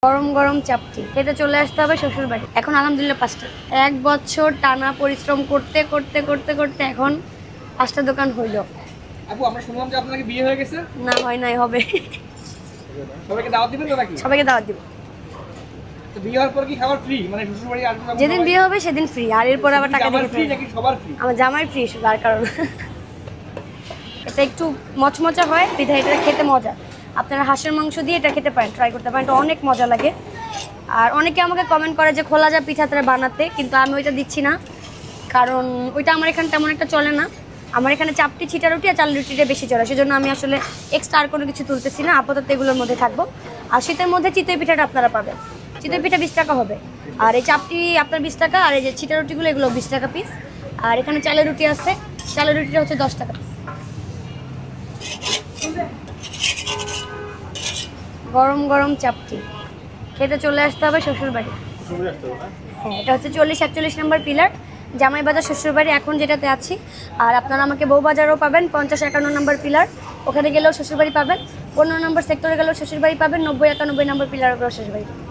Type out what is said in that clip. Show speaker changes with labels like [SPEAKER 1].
[SPEAKER 1] গরম গরম চাপটি খেতে চলে আসতে হবে শ্বশুর বাড়ি। এখন আলহামদুলিল্লাহ 5টা। 1 বছর টানা পরিশ্রম করতে করতে করতে করতে এখন 5টা দোকান হইলো।
[SPEAKER 2] আপু আমরা শুনলাম যে আপনার বিয়ে হয়ে গেছে।
[SPEAKER 1] না হয় নাই, হবে।
[SPEAKER 2] সবাইকে দাওয়াত দিবেন তো নাকি?
[SPEAKER 1] সবাইকে দাওয়াত দিব।
[SPEAKER 2] তো বিয়ে হওয়ার পর কি খাবার ফ্রি, মানে শ্বশুর বাড়ি আসবেন
[SPEAKER 1] যেদিন বিয়ে হবে সেদিন ফ্রি, আর এরপর আবার টাকা দিয়ে
[SPEAKER 2] ফ্রি নাকি সবার ফ্রি?
[SPEAKER 1] আমার জামাই ফ্রি শুধু, আর কারণ এটা একটু মচমচা হয় বিধায় এটা খেতে মজা। আপনারা হাঁসের মাংস দিয়ে এটা খেতে পারেন, ট্রাই করতে পারেন, এটা অনেক মজা লাগে। আর অনেকে আমাকে কমেন্ট করে যে খোলা যা পিঠা তারা বানাতে, কিন্তু আমি ওইটা দিচ্ছি না, কারণ ওইটা আমার এখানে তেমন একটা চলে না। আমার এখানে চাপটি, ছিটা রুটি আর চাল রুটিটা বেশি চলে, সেজন্য আমি আসলে এক্সট্রা আর কোনো কিছু তুলতেছি না, আপাতত এগুলোর মধ্যে থাকবো। আর শীতের মধ্যে চিতই পিঠাটা আপনারা পাবেন, চিতই পিঠা 20 টাকা হবে, আর এই চাপটি আপনার 20 টাকা, আর এই যে ছিটা রুটিগুলো এগুলো 20 টাকা পিস। আর এখানে চালের রুটি আছে, চালের রুটিটা হচ্ছে 10 টাকা পিস। গরম গরম চাপটি খেতে চলে আসতে হবে শ্বশুর বাড়ি। হ্যাঁ, এটা হচ্ছে 40-41 নম্বর পিলার, জামাইবাজার শ্বশুরবাড়ি এখন যেটাতে আছি। আর আপনারা আমাকে বউবাজারও পাবেন, 50-51 নম্বর পিলার, ওখানে গেলেও শ্বশুরবাড়ি পাবেন। 15 নম্বর সেক্টরে গেলেও শ্বশুরবাড়ি পাবেন, 90-91 নম্বর পিলারে গেলেও শ্বশুরবাড়ি পাবেন।